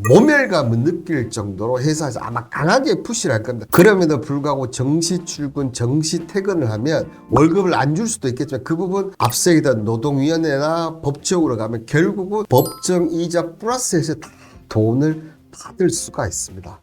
모멸감을 느낄 정도로 회사에서 아마 강하게 푸시를 할 겁니다. 그럼에도 불구하고 정시 출근, 정시 퇴근을 하면 월급을 안 줄 수도 있겠지만 그 부분 앞서 얘기했던 노동위원회나 법적으로 가면 결국은 법정 이자 플러스해서 다 돈을 받을 수가 있습니다.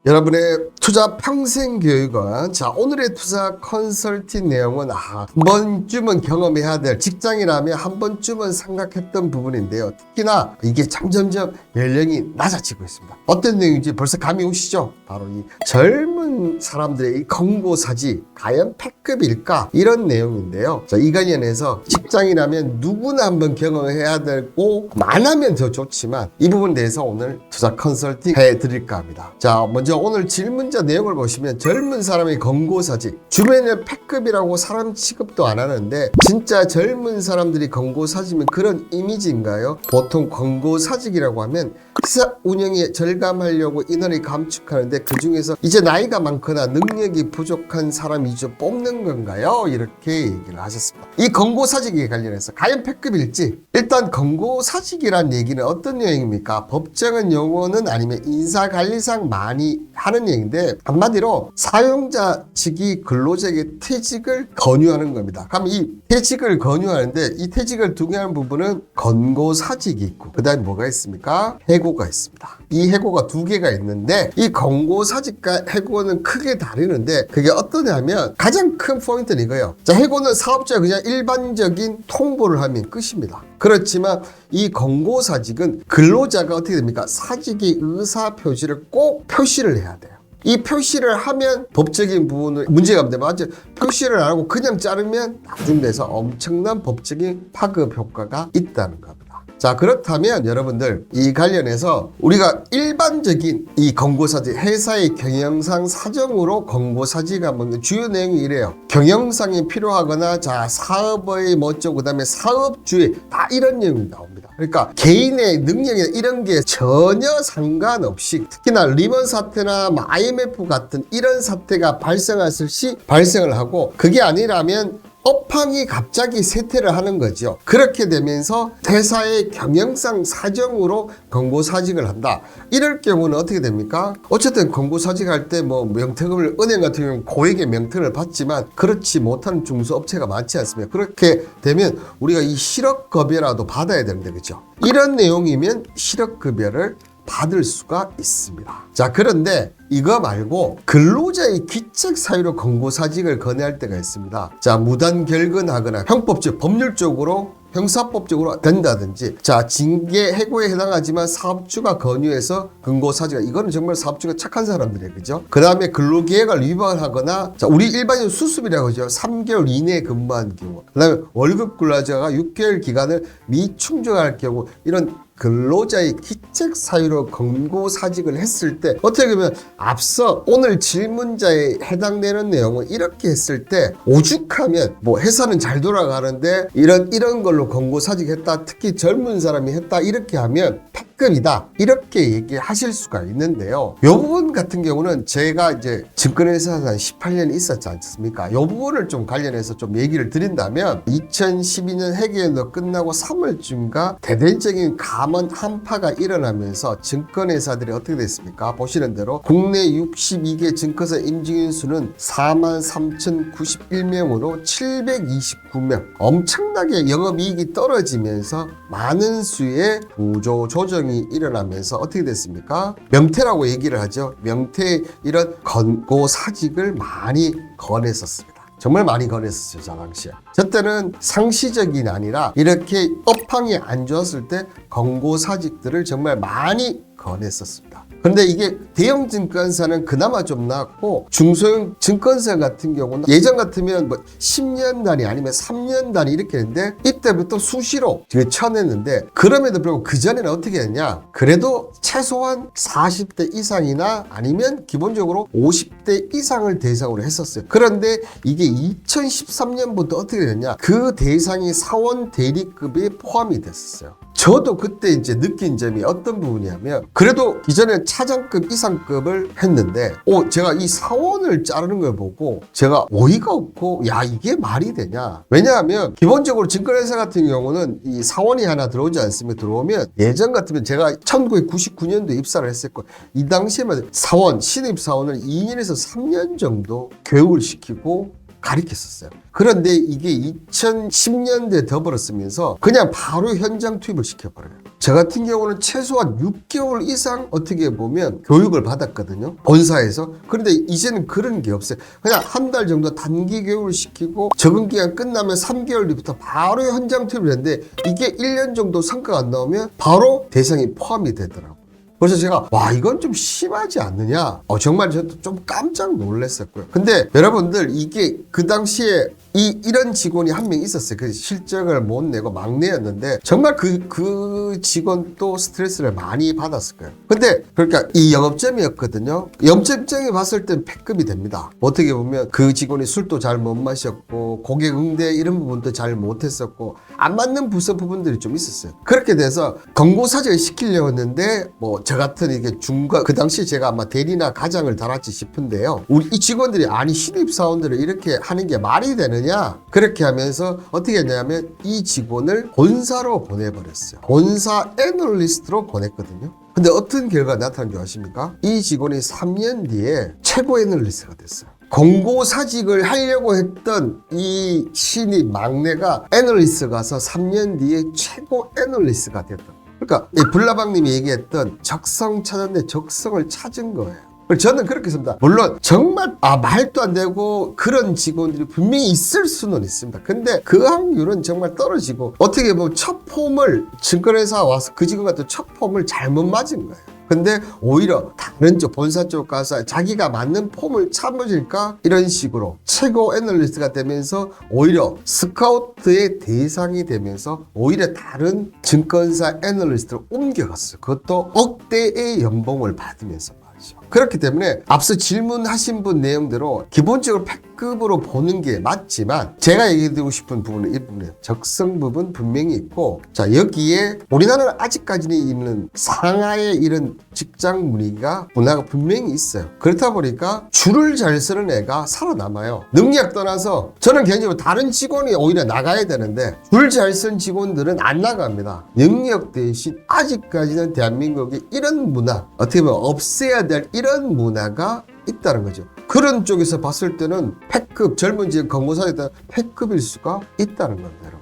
여러분의 투자 평생 교육은 자 오늘의 투자 컨설팅 내용은 한 번쯤은 경험해야 될 직장이라면 한 번쯤은 생각했던 부분인데요. 특히나 이게 점점점 연령이 낮아지고 있습니다. 어떤 내용인지 벌써 감이 오시죠? 바로 이 젊은 사람들의 이 권고사지 과연 패급일까? 이런 내용인데요. 자, 이 관련해서 직장이라면 누구나 한번 경험해야 되고 많으면 더 좋지만 이 부분에 대해서 오늘 투자 컨설팅 해드릴까 합니다. 자, 먼저 오늘 질문자 내용을 보시면 젊은 사람의 권고사직 주변에 패급이라고 사람 취급도 안 하는데 진짜 젊은 사람들이 권고사직이면 그런 이미지인가요? 보통 권고사직이라고 하면 회사 운영에 절감하려고 인원을 감축하는데 그 중에서 이제 나이가 많거나 능력이 부족한 사람 위주 뽑는 건가요? 이렇게 얘기를 하셨습니다. 이 권고사직에 관련해서 과연 패급일지 일단 권고사직이란 얘기는 어떤 내용입니까? 법정은 용어는 아니면 인사관리상 많이 하는 얘기인데 한마디로 사용자 측이 근로자에게 퇴직을 권유하는 겁니다. 그럼 이 퇴직을 권유하는데 이 퇴직을 동의하는 부분은 권고사직이 있고 그 다음에 뭐가 있습니까? 해고가 있습니다. 이 해고가 두 개가 있는데 이 권고사직과 해고는 크게 다르는데 그게 어떠냐면 가장 큰 포인트는 이거예요. 자, 해고는 사업자가 그냥 일반적인 통보를 하면 끝입니다. 그렇지만 이 권고사직은 근로자가 어떻게 됩니까? 사직의 의사 표시를 꼭 표시를 해야 돼요. 이 표시를 하면 법적인 부분을 문제가 없는데 맞죠? 표시를 안 하고 그냥 자르면 나중 돼서 엄청난 법적인 파급 효과가 있다는 겁니다. 자, 그렇다면 여러분들 이 관련해서 우리가 일반적인 이 권고사직 회사의 경영상 사정으로 권고사직을 한번 주요 내용이 이래요. 경영상이 필요하거나 자 사업의 뭐죠 그다음에 사업주의 다 이런 내용이 나옵니다. 그러니까 개인의 능력이나 이런 게 전혀 상관없이 특히나 리먼 사태나 IMF 같은 이런 사태가 발생했을 시 발생을 하고 그게 아니라면 업황이 갑자기 쇠퇴를 하는 거죠. 그렇게 되면서 회사의 경영상 사정으로 권고사직을 한다. 이럴 경우는 어떻게 됩니까? 어쨌든 권고사직할 때 뭐 명퇴금을 은행 같은 경우는 고액의 명퇴를 받지만 그렇지 못하는 중소업체가 많지 않습니까? 그렇게 되면 우리가 이 실업급여라도 받아야 되는데 그렇죠? 이런 내용이면 실업급여를 받을 수가 있습니다. 자, 그런데 이거 말고 근로자의 귀책 사유로 권고사직을 건의할 때가 있습니다. 자, 무단 결근하거나 형법적 법률적으로 형사법적으로 된다든지 자 징계 해고에 해당하지만 사업주가 권유해서 권고사직 이거는 정말 사업주가 착한 사람들이에요. 그죠? 그 다음에 근로계획을 위반하거나 자 우리 일반인 수습이라고 하죠. 3개월 이내에 근무한 경우 그 다음에 월급 근로자가 6개월 기간을 미충족할 경우 이런 근로자의 귀책 사유로 권고사직을 했을 때 어떻게 보면 앞서 오늘 질문자에 해당되는 내용은 이렇게 했을 때 오죽하면 뭐 회사는 잘 돌아가는데 이런 걸로 권고사직했다 특히 젊은 사람이 했다 이렇게 하면 패급이다 이렇게 얘기하실 수가 있는데요. 이 부분 같은 경우는 제가 이제 증권회사에서 한 18년 있었지 않습니까? 이 부분을 좀 관련해서 좀 얘기를 드린다면 2012년 회계연도 끝나고 3월쯤가 대대적인 감원 한파가 일어나면서 증권회사들이 어떻게 됐습니까? 보시는 대로 국내 62개 증권사 임직원 수는 43,091명으로 729명 엄청나게 영업이익이 떨어지면서 많은 수의 구조 조정이 일어나면서 어떻게 됐습니까? 명퇴라고 얘기를 하죠. 명퇴 이런 권고사직을 많이 권했었습니다. 정말 많이 권했었어요. 저 당시에. 저 때는 상시적이 아니라 이렇게 업황이 안 좋았을 때 권고사직들을 정말 많이 권했었습니다. 그런데 이게 대형 증권사는 그나마 좀 나았고 중소형 증권사 같은 경우는 예전 같으면 뭐 10년 단위 아니면 3년 단위 이렇게 했는데 이때부터 수시로 쳐냈는데 그럼에도 불구하고 그전에는 어떻게 했냐 그래도 최소한 40대 이상이나 아니면 기본적으로 50대 이상을 대상으로 했었어요. 그런데 이게 2013년부터 어떻게 됐냐 그 대상이 사원 대리급에 포함이 됐었어요. 저도 그때 이제 느낀 점이 어떤 부분이냐면, 그래도 이전에 차장급 이상급을 했는데 제가 이 사원을 자르는 걸 보고 제가 어이가 없고, 야 이게 말이 되냐. 왜냐하면 기본적으로 증권회사 같은 경우는 이 사원이 하나 들어오지 않습니까? 들어오면 예전 같으면 제가 1999년도에 입사를 했을 거예요. 이 당시에만 사원, 신입 사원을 2년에서 3년 정도 교육을 시키고 가르쳤었어요. 그런데 이게 2010년대에 더불었으면서 그냥 바로 현장 투입을 시켜버려요. 저 같은 경우는 최소한 6개월 이상 어떻게 보면 교육을 받았거든요, 본사에서. 그런데 이제는 그런 게 없어요. 그냥 한 달 정도 단기 교육을 시키고 적응 기간 끝나면 3개월 뒤부터 바로 현장 투입을 했는데, 이게 1년 정도 성과가 안 나오면 바로 대상이 포함이 되더라고요. 그래서 제가 이건 좀 심하지 않느냐, 정말 저도 좀 깜짝 놀랐었고요. 근데 여러분들, 이게 그 당시에 이런 직원이 한 명 있었어요. 그 실적을 못 내고 막내였는데 정말 그 직원도 스트레스를 많이 받았을 거예요. 근데 그러니까 이 영업점이었거든요. 영업점이 봤을 땐 패급이 됩니다. 어떻게 보면 그 직원이 술도 잘 못 마셨고 고객 응대 이런 부분도 잘 못했었고 안 맞는 부분들이 좀 있었어요. 그렇게 돼서 권고사직을 시키려고 했는데 저 같은 이게 그 당시 제가 아마 대리나 과장을 달았지 싶은데요. 우리 이 직원들이 아니 신입사원들을 이렇게 하는 게 말이 되느냐, 그렇게 하면서 어떻게 했냐면 이 직원을 본사로 보내버렸어요. 본사 애널리스트로 보냈거든요. 근데 어떤 결과가 나타난 줄 아십니까? 이 직원이 3년 뒤에 최고 애널리스트가 됐어요. 권고사직을 하려고 했던 이 신입 막내가 애널리스트 가서 3년 뒤에 최고 애널리스트가 됐다. 그러니까 불나방님이 얘기했던 적성 찾았는데 적성을 찾은 거예요. 저는 그렇게 씁니다. 물론 정말 말도 안 되고 그런 직원들이 분명히 있을 수는 있습니다. 근데 그 확률은 정말 떨어지고, 어떻게 보면 첫 폼을 증권회사 와서 그 직원 같은 첫 폼을 잘못 맞은 거예요. 근데 오히려 다른 쪽 본사 쪽 가서 자기가 맞는 폼을 참으니까 이런 식으로 최고 애널리스트가 되면서 오히려 스카우트의 대상이 되면서 오히려 다른 증권사 애널리스트로 옮겨갔어요. 그것도 억대의 연봉을 받으면서 말이죠. 그렇기 때문에 앞서 질문하신 분 내용대로 기본적으로 패급으로 보는 게 맞지만, 제가 얘기드리고 싶은 부분은 이 부분이에요. 적성 부분 분명히 있고, 자 여기에 우리나라는 아직까지는 있는 상하의 이런 직장 문화가 분명히 있어요. 그렇다 보니까 줄을 잘 쓰는 애가 살아남아요. 능력 떠나서 저는 개인적으로 다른 직원이 오히려 나가야 되는데 줄 잘 쓴 직원들은 안 나갑니다. 능력 대신 아직까지는 대한민국에 이런 문화, 어떻게 보면 없애야 될 이런 문화가 있다는 거죠. 그런 쪽에서 봤을 때는 패급, 젊은 직원 권고사에 따라 패급일 수가 있다는 겁니다, 여러분.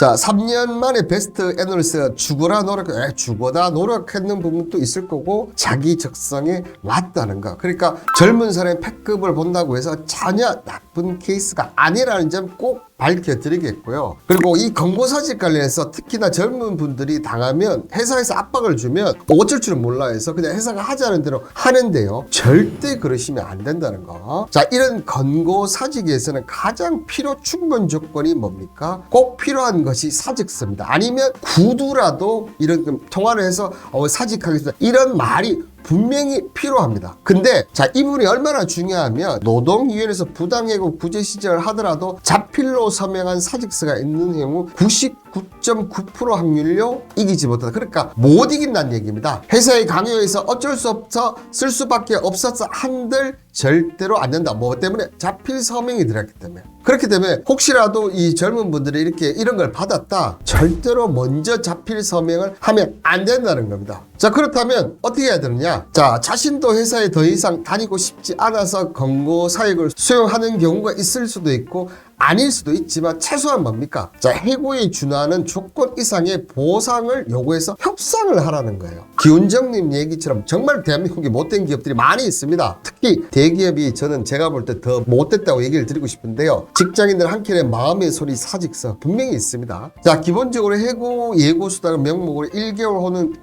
자, 3년 만에 베스트 애널리스트가 죽어다 노력했는 부분도 있을 거고, 자기 적성에 맞다는 거. 그러니까 젊은 사람의 패급을 본다고 해서 전혀 나쁜 케이스가 아니라는 점 꼭 밝혀드리겠고요. 그리고 이 권고사직 관련해서 특히나 젊은 분들이 당하면 회사에서 압박을 주면 어쩔 줄은 몰라 해서 그냥 회사가 하자는 대로 하는데요. 절대 그러시면 안 된다는 거. 자, 이런 권고사직에서는 가장 필요 충분 조건이 뭡니까? 꼭 필요한 것이 사직서입니다. 아니면 구두라도 이런 통화를 해서 사직하겠습니다, 이런 말이 분명히 필요합니다. 근데 이 부분이 얼마나 중요하면, 노동위원회에서 부당해고 구제 시정을 하더라도 자필로 서명한 사직서가 있는 경우 99.9% 확률로 이기지 못한다. 그러니까 못 이긴다는 얘기입니다. 회사의 강요에서 어쩔 수 없어 쓸 수밖에 없었어 한들 절대로 안 된다. 뭐 때문에? 자필 서명이 들어갔기 때문에. 그렇기 때문에 혹시라도 이 젊은 분들이 이런 걸 받았다, 절대로 먼저 자필 서명을 하면 안 된다는 겁니다. 자, 그렇다면 어떻게 해야 되느냐? 자, 자신도 회사에 더 이상 다니고 싶지 않아서 권고사직을 수용하는 경우가 있을 수도 있고 아닐 수도 있지만, 최소한 뭡니까? 자, 해고에 준하는 조건 이상의 보상을 요구해서 협상을 하라는 거예요. 기훈정님 얘기처럼 정말 대한민국에 못된 기업들이 많이 있습니다. 특히 대기업이 제가 볼 때 더 못됐다고 얘기를 드리고 싶은데요. 직장인들 한켠에 마음의 소리 사직서 분명히 있습니다. 자, 기본적으로 해고 예고수당은 명목으로 1개월 혹은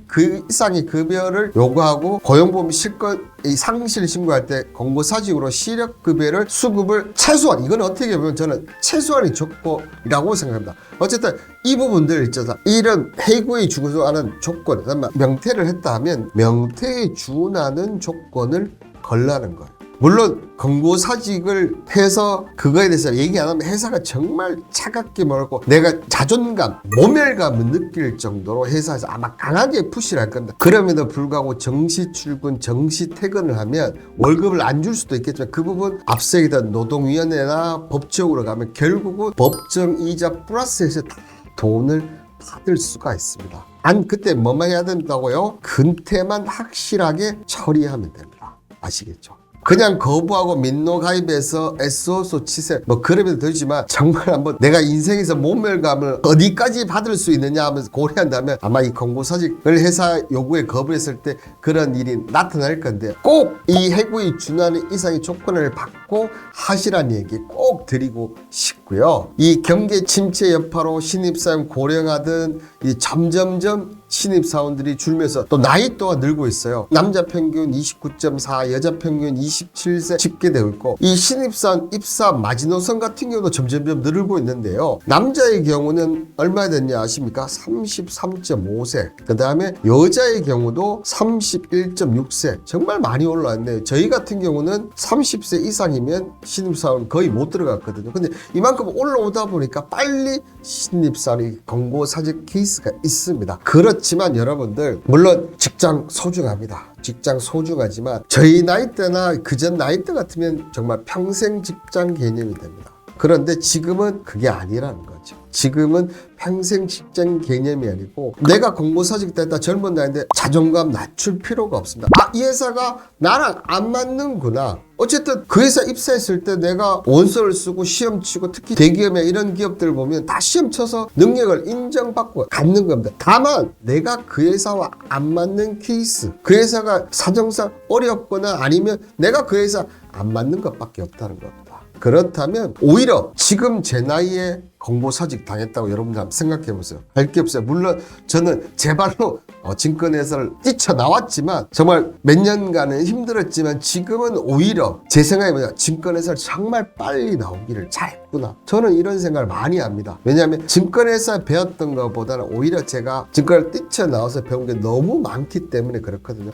그 이상의 급여를 요구하고, 고용보험 실권 상실 신고할 때 권고사직으로 시력급여를 수급을 최소한, 이건 어떻게 보면 저는 최소한이 조건이라고 생각합니다. 어쨌든 이 부분들 있잖아, 이런 해고에 준하는 조건, 명퇴를 했다 하면 명퇴에 준하는 조건을 걸라는 거예요. 물론 권고사직을 해서 그거에 대해서 얘기 안 하면 회사가 정말 차갑게 몰고 내가 자존감, 모멸감을 느낄 정도로 회사에서 아마 강하게 푸시를 할 겁니다. 그럼에도 불구하고 정시 출근, 정시 퇴근을 하면 월급을 안 줄 수도 있겠지만 그 부분 앞서 얘기했던 노동위원회나 법적으로 가면 결국은 법정이자 플러스해서 다 돈을 받을 수가 있습니다. 그때 뭐만 해야 된다고요? 근태만 확실하게 처리하면 됩니다. 아시겠죠? 그냥 거부하고 민노 가입해서 SO소 치세 뭐 그러면 되지만 정말 한번 내가 인생에서 모멸감을 어디까지 받을 수 있느냐 하면서 고려한다면 아마 이 권고사직을 회사 요구에 거부했을 때 그런 일이 나타날 건데 꼭 이 해고에 준하는 이상의 조건을 받고 하시라는 얘기 꼭 드리고 싶고요. 이 경계 침체 여파로 신입사원 고령화든 이 점점점 신입사원들이 줄면서 또 나이 또한 늘고 있어요. 남자 평균 29.4, 여자 평균 27세 집계되고 있고 이 신입사원 입사 마지노선 같은 경우도 점점점 늘고 있는데요. 남자의 경우는 얼마 됐냐 아십니까? 33.5세. 그 다음에 여자의 경우도 31.6세. 정말 많이 올라왔네요. 저희 같은 경우는 30세 이상이면 신입사원 거의 못 들어갔거든요. 근데 이만큼 올라오다 보니까 빨리 신입사원이 권고사직 케이스가 있습니다. 그렇지만 여러분들 물론 직장 소중합니다. 직장 소중하지만 저희 나이 때나 그전 나이 때 같으면 정말 평생 직장 개념이 됩니다. 그런데 지금은 그게 아니라는 거죠. 지금은 평생 직장 개념이 아니고 내가 권고사직 때다 젊은 나이인데 자존감 낮출 필요가 없습니다. 이 회사가 나랑 안 맞는구나. 어쨌든 그 회사 입사했을 때 내가 원서를 쓰고 시험 치고 특히 대기업이나 이런 기업들 보면 다 시험 쳐서 능력을 인정받고 갖는 겁니다. 다만 내가 그 회사와 안 맞는 케이스, 그 회사가 사정상 어렵거나 아니면 내가 그 회사 안 맞는 것밖에 없다는 겁니다. 그렇다면 오히려 지금 제 나이에 권고사직 당했다고 여러분들 한번 생각해 보세요. 할 게 없어요. 물론 저는 제 발로 증권회사를 뛰쳐나왔지만 정말 몇 년간은 힘들었지만 지금은 오히려 제 생각에 뭐냐, 증권회사를 정말 빨리 나오기를 잘했구나. 저는 이런 생각을 많이 합니다. 왜냐하면 증권회사 배웠던 것보다는 오히려 제가 증권을 뛰쳐나와서 배운 게 너무 많기 때문에 그렇거든요.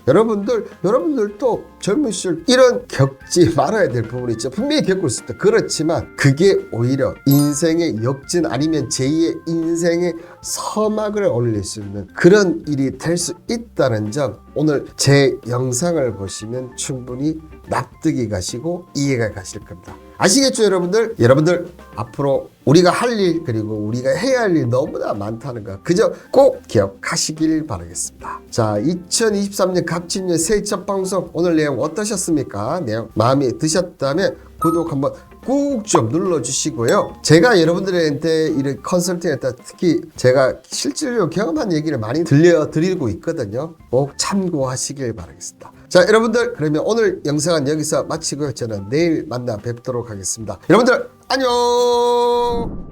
여러분들도 젊은 시절 이런 겪지 말아야 될 부분이 있죠. 분명히 겪고 있을 때 그렇지만 그게 오히려 인생의 역진 아니면 제2의 인생의 서막을 올릴 수 있는 그런 일이 될 수 있다는 점 오늘 제 영상을 보시면 충분히 납득이 가시고 이해가 가실 겁니다. 아시겠죠 여러분들? 여러분들 앞으로 우리가 할 일 그리고 우리가 해야 할 일 너무나 많다는 거 그저 꼭 기억하시길 바라겠습니다. 자, 2023년 갑진년 새해 첫 방송 오늘 내용 어떠셨습니까? 내용 마음에 드셨다면 구독 한번 꾹 좀 눌러주시고요. 제가 여러분들한테 이런 컨설팅했다 특히 제가 실질적으로 경험한 얘기를 많이 들려드리고 있거든요. 꼭 참고하시길 바라겠습니다. 자, 여러분들 그러면 오늘 영상은 여기서 마치고요. 저는 내일 만나 뵙도록 하겠습니다. 여러분들 안녕.